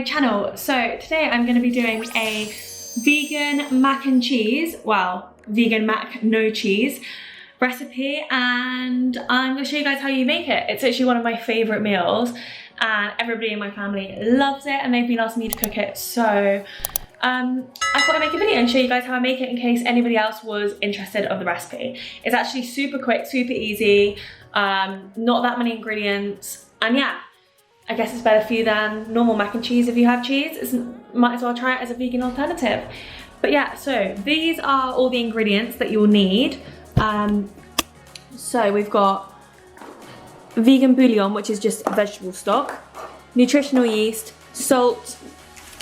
channel. So today I'm going to be doing a vegan mac and cheese, well, vegan mac no cheese recipe, and I'm going to show you guys how you make it. It's actually one of my favourite meals and everybody in my family loves it and they've been asking me to cook it, so I thought I'd make a video and show you guys how I make it in case anybody else was interested of the recipe. It's actually super quick, super easy, not that many ingredients, and yeah, I guess it's better for you than normal mac and cheese. If you have cheese, might as well try it as a vegan alternative. But yeah, so these are all the ingredients that you'll need. So we've got vegan bouillon, which is just vegetable stock, nutritional yeast, salt,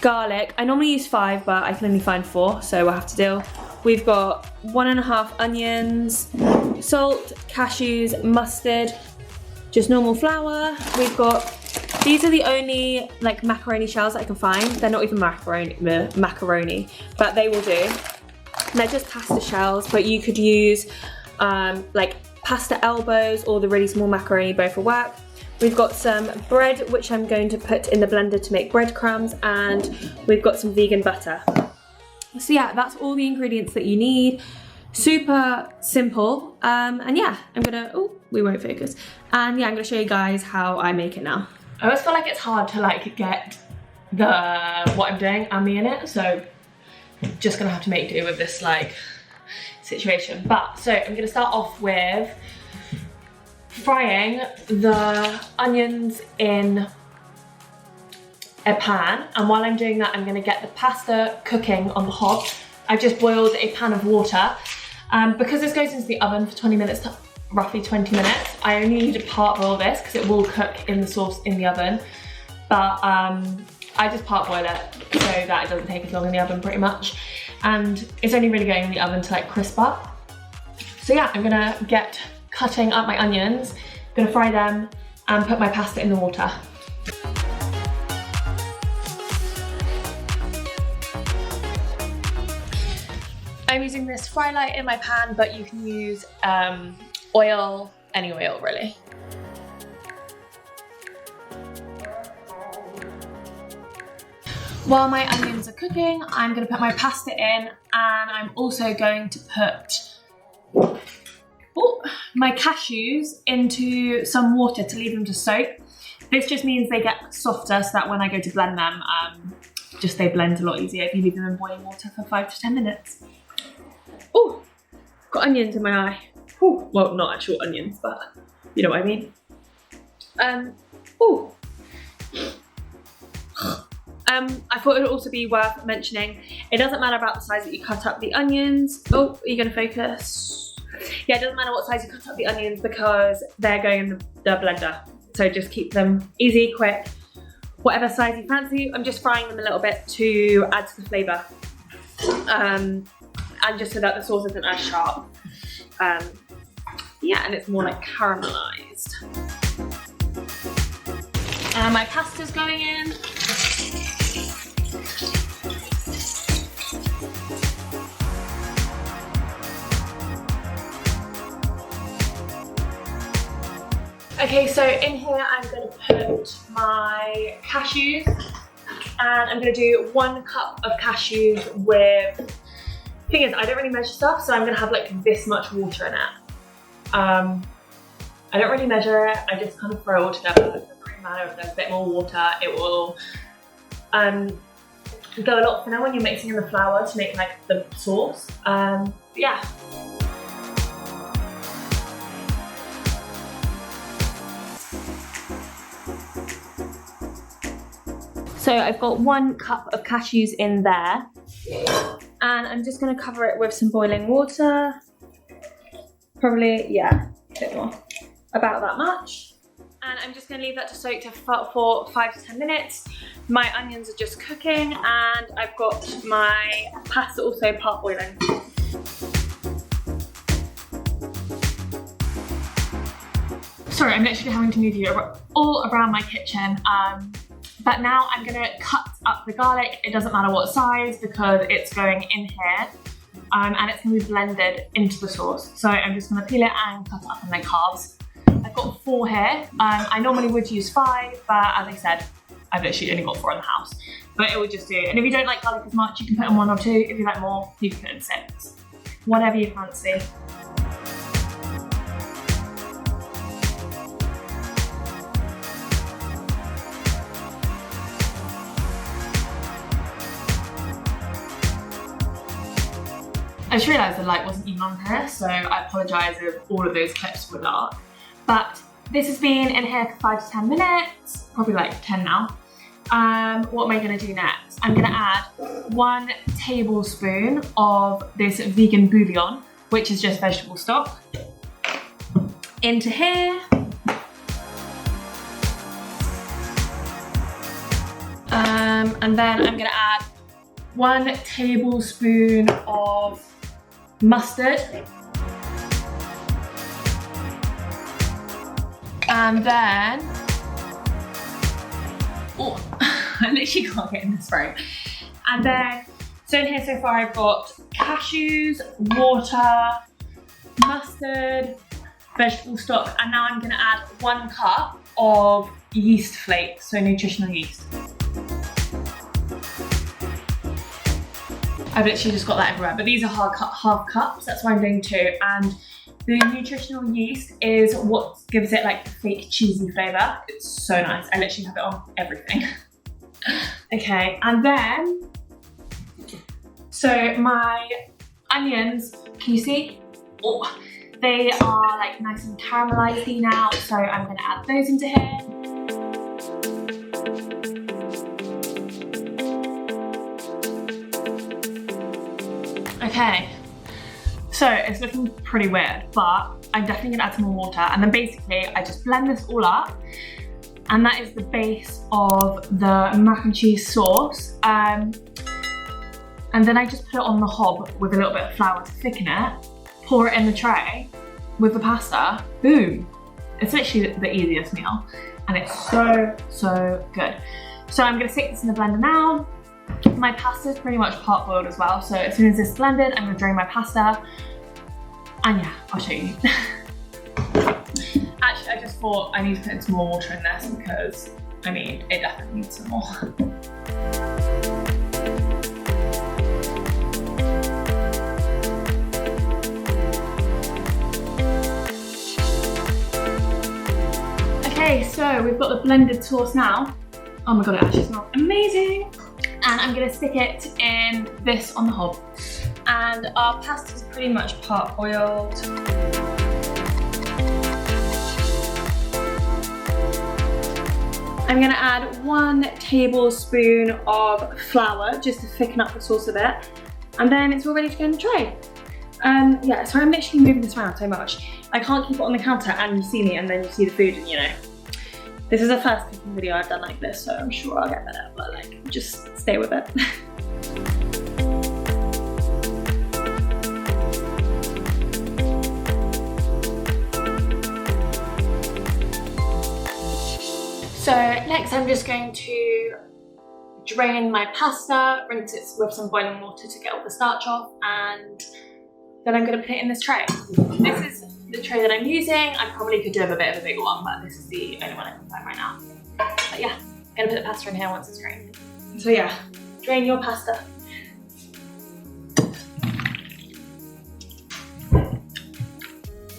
garlic. I normally use 5, but I can only find 4, so we'll have to deal. We've got 1.5 onions, salt, cashews, mustard, just normal flour. We've got, these are the only like macaroni shells that I can find. They're not even macaroni, but they will do. And they're just pasta shells, but you could use like pasta elbows or the really small macaroni, both will work. We've got some bread, which I'm going to put in the blender to make breadcrumbs, and we've got some vegan butter. So yeah, that's all the ingredients that you need. Super simple, and yeah, I'm gonna, oh, we won't focus. And yeah, I'm gonna show you guys how I make it now. I always feel like it's hard to like get what I'm doing and me in it, so just gonna have to make do with this like situation. But so I'm gonna start off with frying the onions in a pan, and while I'm doing that I'm going to get the pasta cooking on the hob. I've just boiled a pan of water, because this goes into the oven for 20 minutes, roughly 20 minutes. I only need to part boil this because it will cook in the sauce in the oven, but I just part boil it so that it doesn't take as long in the oven pretty much, and it's only really going in the oven to like crisp up. So yeah, I'm gonna get cutting up my onions, gonna fry them and put my pasta in the water. I'm using this fry light in my pan, but you can use oil, any oil really. While my onions are cooking, I'm gonna put my pasta in, and I'm also going to put my cashews into some water to leave them to soak. This just means they get softer so that when I go to blend them, just they blend a lot easier if you leave them in boiling water for 5 to 10 minutes. Oh, got onions in my eye. Ooh, well, not actual onions, but you know what I mean. I thought it would also be worth mentioning, it doesn't matter about the size that you cut up the onions. Oh, are you gonna focus? Yeah, it doesn't matter what size you cut up the onions because they're going in the blender. So just keep them easy, quick, whatever size you fancy. I'm just frying them a little bit to add to the flavour. And just so that the sauce isn't as sharp. Yeah, and it's more like caramelised. And my pasta's going in. Okay, so in here I'm going to put my cashews, and I'm going to do 1 cup of cashews with, thing is I don't really measure stuff, so I'm going to have like this much water in it. I don't really measure it, I just kind of throw it all together. It doesn't really matter if there's a bit more water, it will go a lot thinner when you're mixing in the flour to make like the sauce. Yeah. So I've got 1 cup of cashews in there, and I'm just going to cover it with some boiling water. Probably, yeah, a bit more, about that much. And I'm just going to leave that to soak for 5 to 10 minutes. My onions are just cooking, and I've got my pasta also part boiling. Sorry, I'm literally having to move you all around my kitchen. But now I'm gonna cut up the garlic. It doesn't matter what size because it's going in here, and it's gonna be blended into the sauce. So I'm just gonna peel it and cut it up in like halves. I've got 4 here. I normally would use 5, but as I said, I've literally only got 4 in the house, but it will just do. And if you don't like garlic as much, you can put in 1 or 2. If you like more, you can put in 6. Whatever you fancy. I just realised the light wasn't even on here, so I apologise if all of those clips were dark. But this has been in here for 5 to 10 minutes, probably like 10 now. What am I gonna do next? I'm gonna add 1 tablespoon of this vegan bouillon, which is just vegetable stock, into here. And then I'm gonna add 1 tablespoon of mustard. And then, oh, I literally can't get in this frame. And then, so in here so far I've got cashews, water, mustard, vegetable stock, and now I'm gonna add 1 cup of yeast flakes, so nutritional yeast. I've literally just got that everywhere, but these are half cups, that's why I'm doing 2. And the nutritional yeast is what gives it like the fake cheesy flavour. It's so nice. I literally have it on everything. Okay, and then, so my onions, can you see? Oh, they are like nice and caramelized now, so I'm gonna add those into here. Okay, so it's looking pretty weird, but I'm definitely gonna add some more water, and then basically I just blend this all up, and that is the base of the mac and cheese sauce. And then I just put it on the hob with a little bit of flour to thicken it, pour it in the tray with the pasta, boom. It's literally the easiest meal, and it's so, so good. So I'm gonna stick this in the blender now. My pasta is pretty much part boiled as well, so as soon as this is blended, I'm gonna drain my pasta, and yeah, I'll show you. Actually, I just thought I need to put some more water in this because, I mean, it definitely needs some more. Okay, so we've got the blended sauce now. Oh my god, it actually smells amazing. And I'm gonna stick it in this on the hob. And our pasta is pretty much part boiled. I'm gonna add 1 tablespoon of flour just to thicken up the sauce a bit. And then it's all ready to go in the tray. Yeah, so I'm literally moving this around so much. I can't keep it on the counter and you see me and then you see the food and you know. This is the first cooking video I've done like this, so I'm sure I'll get better, but like, just stay with it. So next I'm just going to drain my pasta, rinse it with some boiling water to get all the starch off, and then I'm going to put it in this tray. This is the tray that I'm using. I probably could do a bit of a bigger one, but this is the only one I can find right now. But yeah, I'm going to put the pasta in here once it's drained. So yeah, drain your pasta.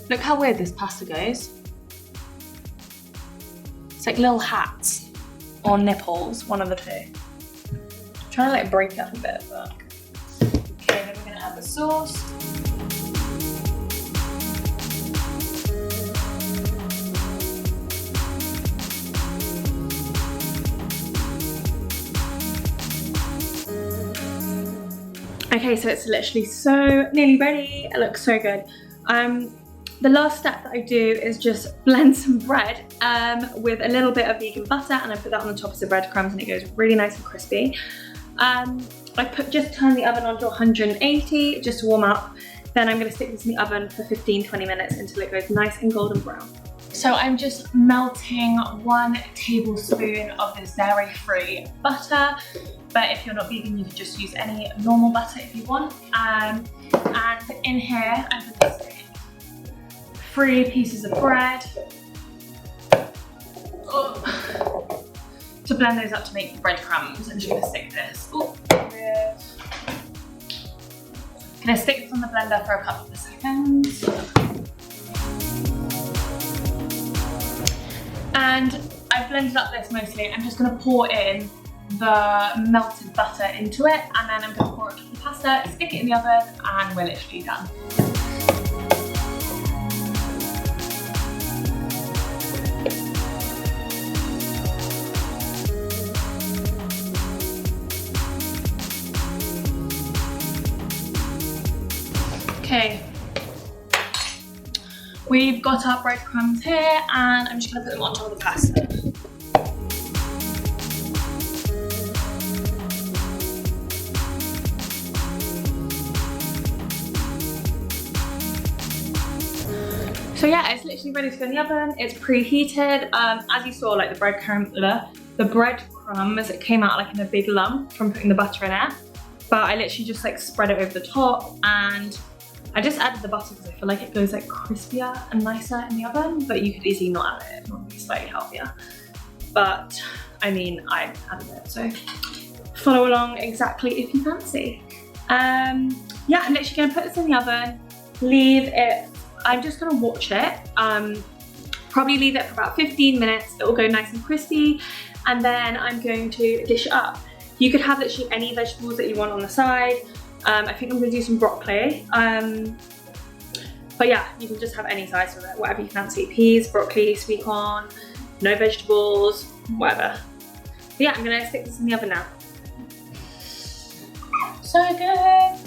Look how weird this pasta goes. It's like little hats or nipples, one of the 2. I'm trying to like break it up a bit, but. Okay, then we're gonna add the sauce. Okay, so it's literally so nearly ready. It looks so good. The last step that I do is just blend some bread with a little bit of vegan butter, and I put that on the top of the breadcrumbs and it goes really nice and crispy. I just turn the oven on to 180 just to warm up. Then I'm gonna stick this in the oven for 15-20 minutes until it goes nice and golden brown. So I'm just melting 1 tablespoon of this dairy-free butter, but if you're not vegan, you can just use any normal butter if you want. And in here, I'm gonna stick 3 pieces of bread. Oh. to blend those up to make the breadcrumbs. I'm just gonna stick this. Gonna stick this on the blender for a couple of seconds. And I've blended up this mostly. I'm just gonna pour in the melted butter into it, and then I'm gonna pour it on the pasta, stick it in the oven, and we're literally done. Okay, we've got our breadcrumbs here, and I'm just gonna put them on top of the pasta. So yeah, it's literally ready to go in the oven. It's preheated. As you saw, like the breadcrumbs came out like in a big lump from putting the butter in it. But I literally just like spread it over the top, and I just added the butter because I feel like it goes like crispier and nicer in the oven, but you could easily not add it, it would be slightly healthier. But I mean, I added it, so follow along exactly if you fancy. Yeah, I'm literally gonna put this in the oven, leave it, I'm just gonna watch it, probably leave it for about 15 minutes, it will go nice and crispy, and then I'm going to dish it up. You could have literally any vegetables that you want on the side. I think I'm gonna do some broccoli. But yeah, you can just have any size with it, whatever you fancy. Peas, broccoli, sweet corn, no vegetables, whatever. But yeah, I'm gonna stick this in the oven now. So good.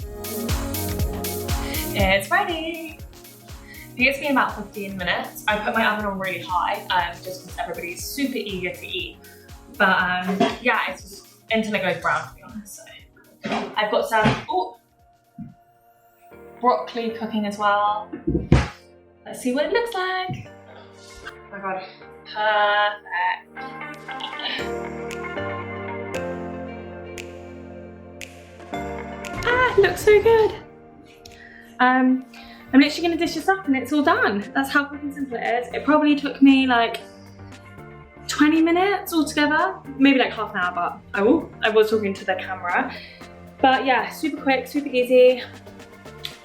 It's ready. I think it's been about 15 minutes. I put my oven on really high, just because everybody's super eager to eat. But yeah, it's just until it goes brown, to be honest. So I've got some broccoli cooking as well. Let's see what it looks like. Oh my god, perfect. It looks so good. I'm literally gonna dish this up and it's all done. That's how quick and simple it is. It probably took me like 20 minutes altogether, maybe like half an hour, but I was talking to the camera. But yeah, super quick, super easy.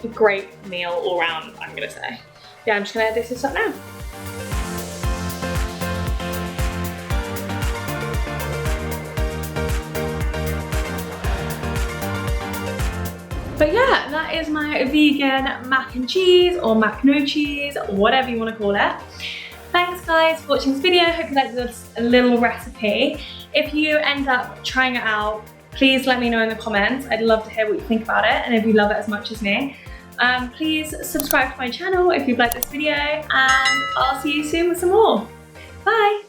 A great meal all round, I'm gonna say. Yeah, I'm just gonna dish this up now. But yeah, that is my vegan mac and cheese, or mac no cheese, whatever you want to call it. Thanks guys for watching this video. Hope you liked this little recipe. If you end up trying it out, please let me know in the comments. I'd love to hear what you think about it, and if you love it as much as me. Please subscribe to my channel if you've liked this video, and I'll see you soon with some more. Bye!